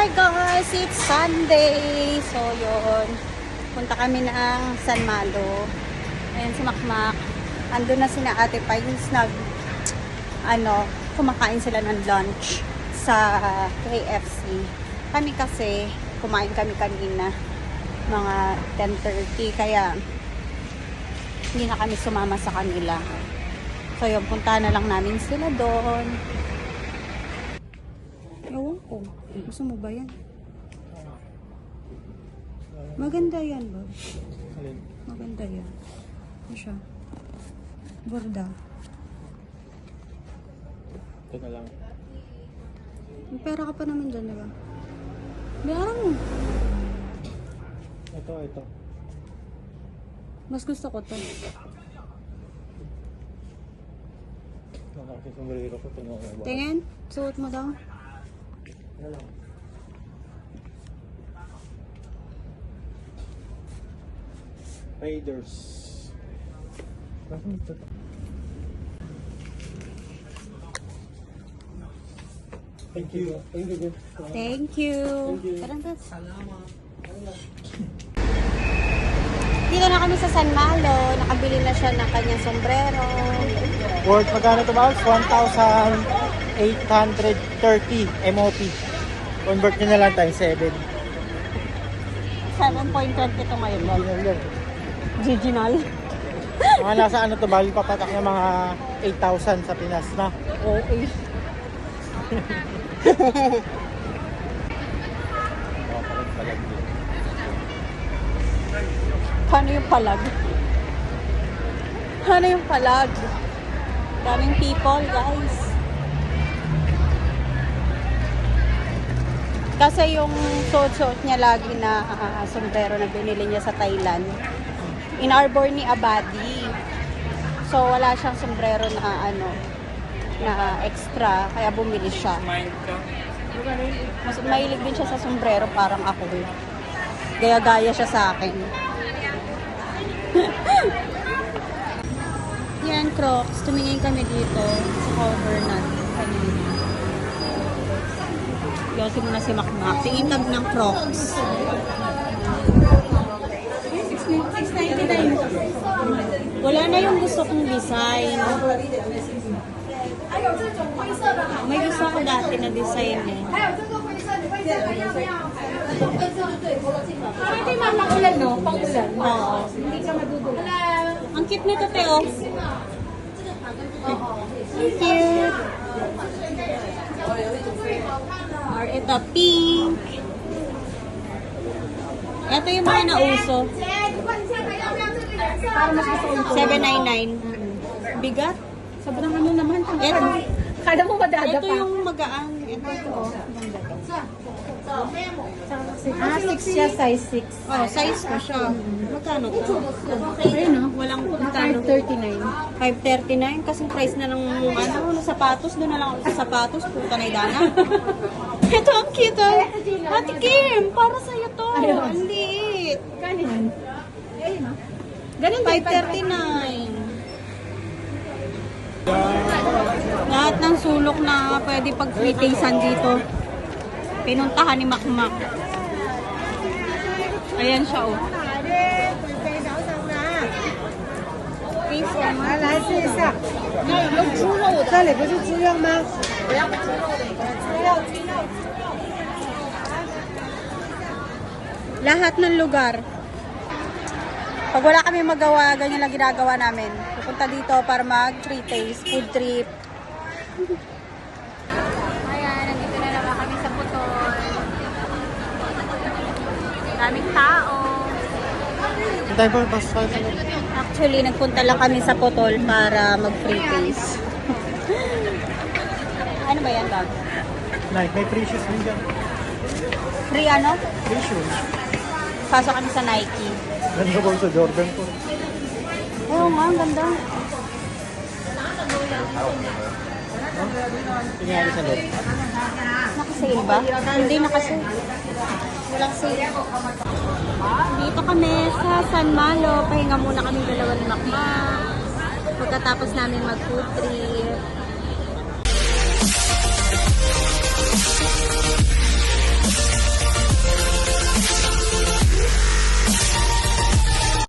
Hi guys! It's Sunday! So yun, punta kami ng San Malo. Ayan si Makmak. Andun na sina Ate Pines kumakain sila ng lunch sa KFC. Kami kasi, kumain kami kanina mga 10:30 kaya hindi na kami sumama sa kanila. So yun, punta na lang namin sila doon. Ewan ko. Gusto mo ba yan? Maganda yan, ba? Maganda yan. Ano siya? Borda. Ito na lang. May pera ka pa naman dyan, diba? Bayaran mo. Ito. Mas gusto ko to. Nakakasumbrero ko. Tingin? Suot mo daw. Ano lang? Raiders. Thank you. Thank you. Dito na kami sa San Malo. Nakabili na siya ng kanyang sombrero. Worth magkano ito ba? 1,830 MOP. Convert nyo na lang times 7. 7.20 ito ngayon. Original. Mga nasa ano to, bali papatak ng mga 8,000 sa Pinas na. Okay. Paano yung palag? Paano yung palag? Daming people, guys. Kasi yung suot-suot niya lagi na sombrero na binili niya sa Thailand, in-arbor ni Abadi. So wala siyang sombrero na na extra, kaya bumili siya. Mas mahilig din siya sa sombrero, parang ako. Gaya-gaya siya sa akin. Yan, Crocs. Tumingin kami dito sa cover natin kanina. Yosin mo na si Makmak. Tingin tag ng Crocs. 699. Wala na yung gusto kong design. May gusto ko dati na design eh. Parang ito yung mamakulan, no? Pangulan. Oo. Hindi ka madudulas. Ang cute nito, Teo. Ang cute. Or ito, pink. Ito yung mga nauso. Parang mas gusto ko. 799. Bigat. Sobrang ano naman. Ito. Kala mo madadapa. Ito yung magaan. Ito. Ah, 6 siya, size 6. Oh, size ko siya. Magkano to? Ayun, no? Walang magkano. 539. 539 kasing price na ng sapatos. Doon na lang ako sa sapatos. Puta na idana. Ito ang cute. Ate Kim, para sa'yo to. Ayun. Ang liit. Kanin. Ayun, no? Ganun 539. Lahat ng sulok na pwede pag-free-taysan dito. Pinuntahan ni Makmak. Ayan siya, oh. Thanks so much. 来试一下，有猪肉的，这里不是猪肉吗？不要猪肉的，猪肉。 Lahat ng lugar. Pag wala kami magawa, ganyan lang ginagawa namin. Pupunta dito para mag-free taste, food trip. Ayan, nandito na naman kami sa Putol. Daming tao. Tayo po, basta tayo. Actually, nagpunta lang kami sa Putol para mag-free taste. Ano ba yan, Bob? Like, may free shoes din dyan. Free ano? Free shoes. Pasok kami sa Nike. Ganda ko sa Jordan ko. Oo nga, ang ganda. Tingnan sa loob. Nakasale ba? Hindi nakasale. Walang sale. Dito kami sa San Malo. Pahinga muna kami dalawa ni Makmak. Pagkatapos namin mag-food trip.